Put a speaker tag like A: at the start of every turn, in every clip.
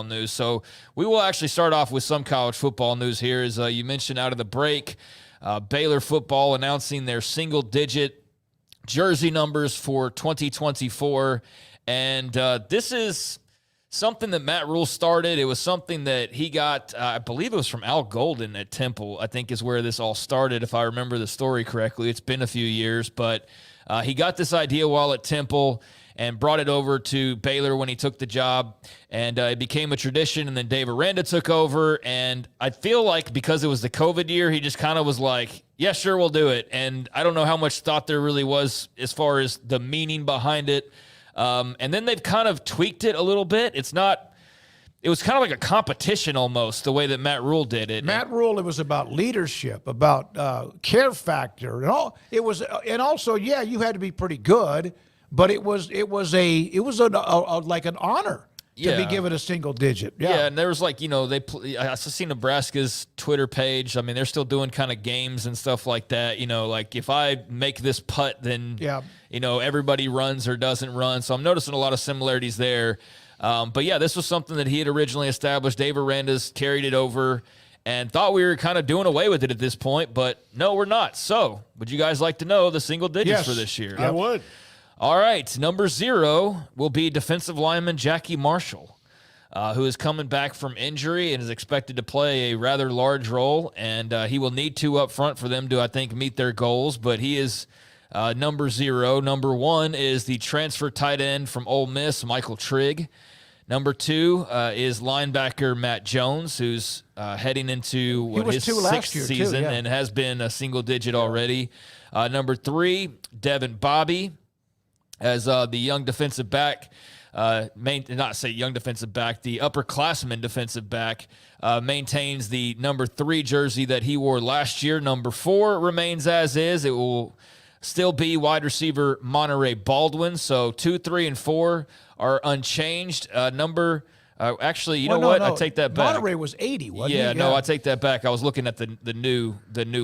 A: news. So we will actually start off with some college football news here. As you mentioned out of the break, Baylor football announcing their single-digit jersey numbers for 2024. And this is something that Matt Rule started. It was something that he got, I believe it was from Al Golden at Temple, I think is where this all started, if I remember the story correctly. It's been a few years, but he got this idea while at Temple and brought it over to Baylor when he took the job, and it became a tradition, and then Dave Aranda took over, and I feel like because it was the COVID year, he just kind of was like, yeah, sure, we'll do it, and I don't know how much thought there really was as far as the meaning behind it, and then they've kind of tweaked it a little bit. It was kind of like a competition almost, the way that Matt Rule did it.
B: Matt Rule, it was about leadership, about care factor, and all. It was, and also, yeah, you had to be pretty good, but it was like an honor to be given a single digit.
A: Yeah, and there was like, I see Nebraska's Twitter page. I mean, they're still doing kind of games and stuff like that. Like if I make this putt, then everybody runs or doesn't run. So I'm noticing a lot of similarities there. But yeah, this was something that he had originally established. Dave Aranda's carried it over and thought we were kind of doing away with it at this point, but no, we're not. So would you guys like to know the single digits for this year?
C: I would.
A: All right, number 0 will be defensive lineman Jackie Marshall, who is coming back from injury and is expected to play a rather large role, and he will need to up front for them to, I think, meet their goals, but he is number 0. Number 1 is the transfer tight end from Ole Miss, Michael Trigg. Number 2 is linebacker Matt Jones, who's heading into his 6th season and has been a single digit already. Number 3, Devin Bobby, as the young defensive back, the upperclassman defensive back, maintains the number 3 jersey that he wore last year. Number 4 remains as is. It will still be wide receiver Monterey Baldwin. So 2, 3, and 4 are unchanged. Actually, you know what? I take that back.
B: Monterey was 80, wasn't he?
A: Yeah, no, I take that back. I was looking at the new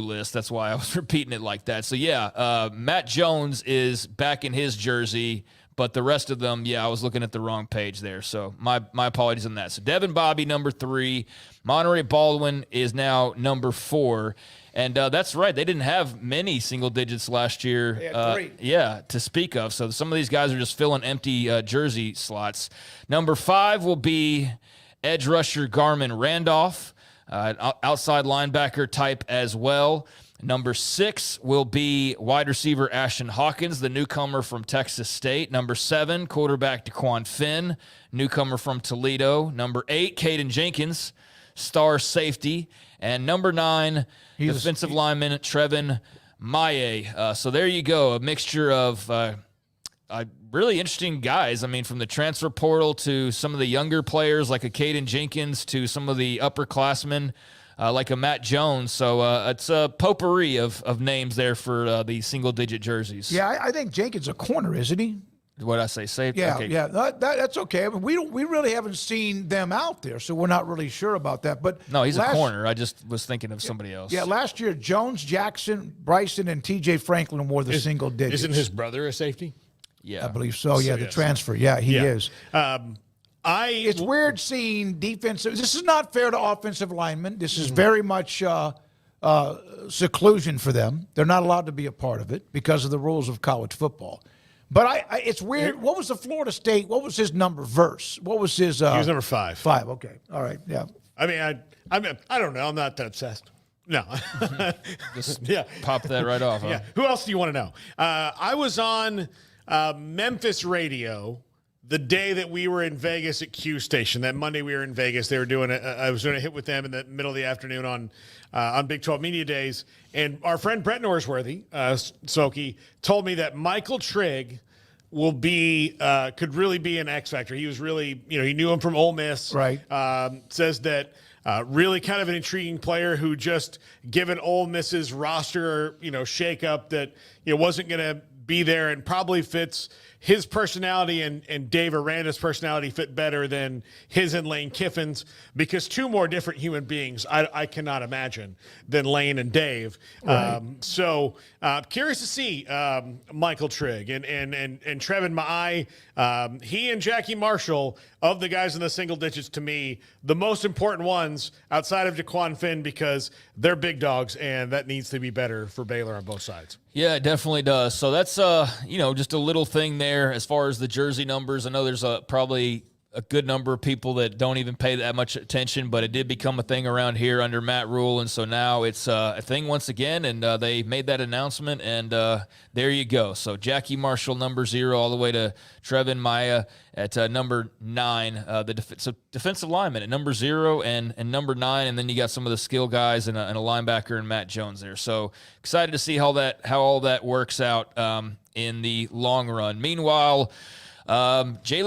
A: list. That's why I was repeating it like that. So yeah, Matt Jones is back in his jersey, but the rest of them, I was looking at the wrong page there. So my apologies on that. So Devin Bobby, number 3. Monterey Baldwin is now number 4. And that's right. They didn't have many single digits last year.
B: They had 3.
A: To speak of. So some of these guys are just filling empty jersey slots. Number 5 will be edge rusher Garmin Randolph, outside linebacker type as well. Number 6 will be wide receiver Ashton Hawkins, the newcomer from Texas State. Number 7, quarterback DeQuan Finn, newcomer from Toledo. Number 8, Caden Jenkins, star safety. And number 9, defensive lineman Trevin Maye. So there you go, a mixture of really interesting guys. I mean, from the transfer portal to some of the younger players like a Caden Jenkins to some of the upperclassmen like a Matt Jones. So it's a potpourri of names there for the single-digit jerseys.
B: Yeah, I think Jenkins a corner, isn't he?
A: What did I say? Safety?
B: Yeah,
A: okay.
B: yeah, that's okay. I mean, we really haven't seen them out there, so we're not really sure about that. But
A: no, he's a corner. I just was thinking of somebody else.
B: Yeah, last year Jones, Jackson, Bryson, and T.J. Franklin wore the single digits.
C: Isn't his brother a safety?
A: Yeah,
B: I believe so. Yeah, the transfer. Yeah, he is. It's weird seeing defensive. This is not fair to offensive linemen. This is very much seclusion for them. They're not allowed to be a part of it because of the rules of college football. But it's weird. What was the Florida State? What was his number verse? What was his?
C: He was number 5.
B: 5. Okay. All right. Yeah.
C: I mean, I don't know. I'm not that obsessed. No.
A: Just pop that right off. Huh?
C: Yeah. Who else do you want to know? I was on Memphis radio the day that we were in Vegas at Q Station. That Monday we were in Vegas. They were doing I was doing a hit with them in the middle of the afternoon on Big 12 Media Days. And our friend Brett Norsworthy, Smoky, told me that Michael Trigg will be could really be an X factor. He was really, he knew him from Ole Miss.
B: Right.
C: Says that really kind of an intriguing player who just given Ole Miss's roster, shakeup that wasn't going to be there and probably fits his personality and Dave Aranda's personality fit better than his and Lane Kiffin's, because 2 more different human beings I cannot imagine than Lane and Dave. Right. So curious to see Michael Trigg and Trevin Maai. He and Jackie Marshall of the guys in the single digits, to me, the most important ones outside of Jaquan Finn, because they're big dogs, and that needs to be better for Baylor on both sides.
A: Yeah, it definitely does. So that's just a little thing there as far as the jersey numbers. I know there's probably a good number of people that don't even pay that much attention, but it did become a thing around here under Matt Rule, and so now it's a thing once again, and they made that announcement, and there you go. So Jackie Marshall, number 0, all the way to Trevin Maya at number 9, the defensive lineman at number 0 and number 9, and then you got some of the skill guys and a linebacker and Matt Jones there. So excited to see how all that works out in the long run. Meanwhile, Jalen